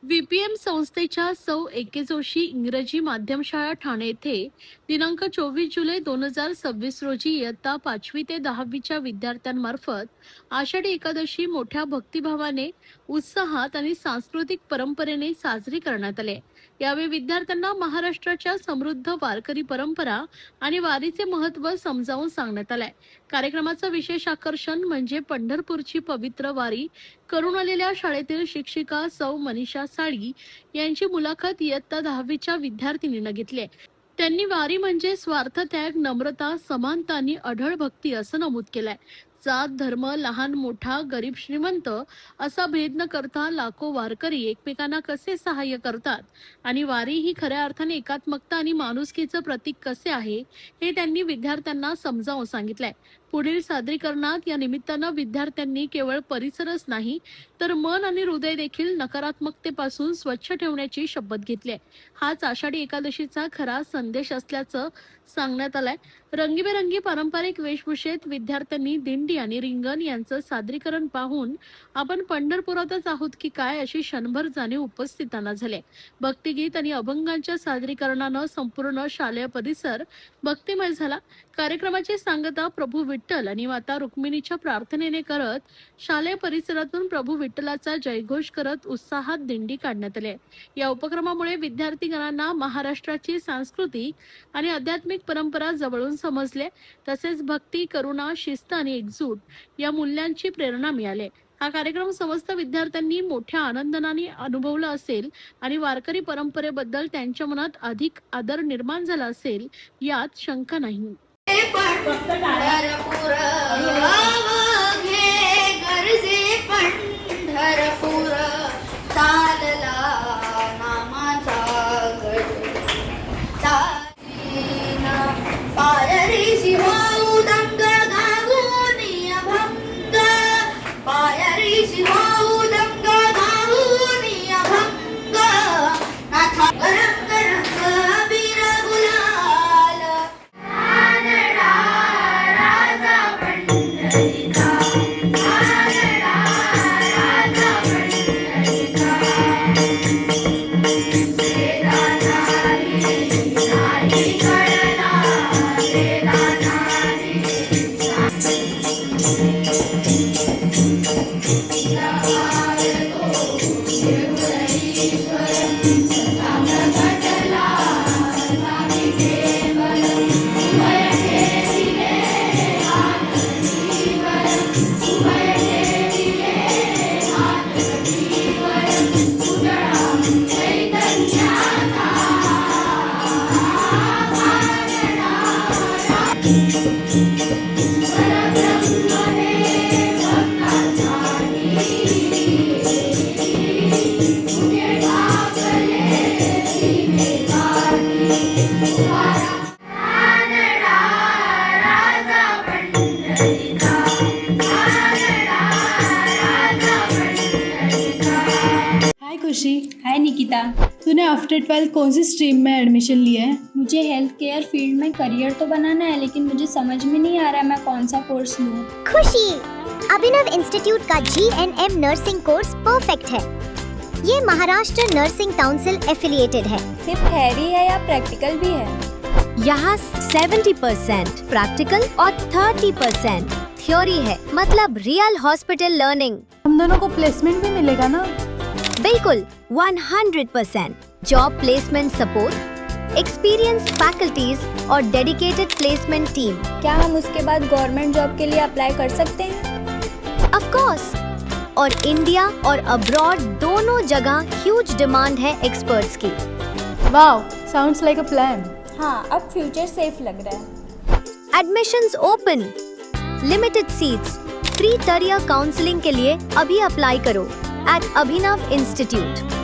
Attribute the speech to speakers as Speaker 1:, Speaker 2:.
Speaker 1: व्हीपीएम संस्थेच्या सौ एके जोशी इंग्रजी माध्यम शाळा ठाणे येथे दिनांक 24 जुलै 2026 रोजी इयत्ता 5वी ते 10वीच्या विद्यार्थ्यांमार्फत आषाढी एकादशी मोठ्या भक्तिभावाने, उत्साहात आणि सांस्कृतिक परंपरेने साजरी करण्यात आले. यावेळी विद्यार्थ्यांना महाराष्ट्राच्या समृद्ध वारकरी परंपरा आणि वारीचे महत्त्व समजावून सांगण्यात आले. कार्यक्रमाचं विशेष आकर्षण म्हणजे पंढरपूरची पवित्र वारी करून आलेल्या शाळेतील शिक्षिका सौ मनीषा साळी यांची मुलाखत इयत्ता 10वीच्या विद्यार्थिनीनं घेतली. त्यांनी वारी म्हणजे स्वार्थ त्याग, नम्रता, समानता आणि अढळ भक्ती असं नमूद केलंय. जात, धर्म, लहान मोठा, गरीब श्रीमंत असा भेद न करता लाखो वारकरी एकमेकांना कसे सहाय्य करतात आणि वारी ही खऱ्या अर्थाने एकात्मकता आणि माणुसकीचं प्रतीक कसे आहे हे त्यांनी विद्यार्थ्यांना समजावून सांगितलंय. पुढील सादरीकरणात या निमित्तानं विद्यार्थ्यांनी केवळ परिसरच नाही तर मन आणि हृदय देखील नकारात्मकतेपासून स्वच्छ ठेवण्याची शपथ घेतली आहे. हाच आषाढी एकादशीचा खरा संदेश असल्याचं सांगण्यात आलंय. रंगीबेरंगी पारंपरिक वेशभूषेत विद्यार्थ्यांनी दिंडी आणि रिंगण यांचं सादरीकरण पाहून आपण पंढरपुरातच आहोत की काय अशी क्षणभर जाणीव उपस्थितांना झाले. भक्तिगीत आणि अभंगांच्या सादरीकरणानं संपूर्ण शालेय परिसर भक्तिमय झाला. कार्यक्रमाची सांगता प्रभू विठ्ठल आणि माता रुक्मिणीच्या प्रार्थनेने करत शालेय परिसरातून प्रभू विठ्ठलाचा जयघोष करत उत्साहात दिंडी काढण्यात आली. या उपक्रमामुळे विद्यार्थीगणांना महाराष्ट्राची सांस्कृतिक आणि आध्यात्मिक परंपरा जवळून समजले, तसेच भक्ती, करुणा, शिस्त आणि एकजूट या मूल्यांची प्रेरणा मिळाली. हा कार्यक्रम समस्त विद्यार्थ्यांनी मोठ्या आनंदाने अनुभवला असेल आणि वारकरी परंपरेबद्दल त्यांच्या मनात अधिक आदर निर्माण झाला असेल यात शंका नाही.
Speaker 2: पंढरपूर अवघे गरजे पंढरपूर चालला नामाचा गड चालीना पायरी शिवाऊ दंग गागुनी अभंग पायरी शिवाऊ दंग गागुनी अभंग नाथा रंग रंग अबीर गुलाल
Speaker 3: हाय खुशी।
Speaker 4: हाय निकिता।
Speaker 3: तूने आफ्टर 12 कौन सी स्ट्रीम में एडमिशन लिया है?
Speaker 4: मुझे हेल्थ केयर फील्ड में करियर तो बनाना है, लेकिन मुझे समझ में नहीं आ रहा है मैं कौन सा कोर्स लूँ।
Speaker 5: खुशी, अभिनव इंस्टीट्यूट का GNM नर्सिंग कोर्स परफेक्ट है। ये महाराष्ट्र नर्सिंग काउंसिल एफिलिएटेड है।
Speaker 4: सिर्फ थ्योरी है या प्रैक्टिकल भी है?
Speaker 5: यहाँ 70% प्रैक्टिकल और 30% थ्योरी है, मतलब रियल हॉस्पिटल लर्निंग।
Speaker 3: हम दोनों को प्लेसमेंट भी मिलेगा ना?
Speaker 5: बिल्कुल 100% job placement support, experienced faculties और डेडिकेटेड प्लेसमेंट टीम।
Speaker 4: क्या हम उसके बाद गवर्नमेंट जॉब के लिए अप्लाई कर सकते हैं?
Speaker 5: ऑफ कोर्स, और इंडिया और अब्रॉड दोनों जगह ह्यूज डिमांड है एक्सपर्ट्स की।
Speaker 3: Wow, sounds like a plan.
Speaker 4: हाँ, अब फ्यूचर सेफ लग रहा है।
Speaker 5: Admissions open, limited seats, free career counselling के लिए अभी अप्लाई करो at Abhinav Institute.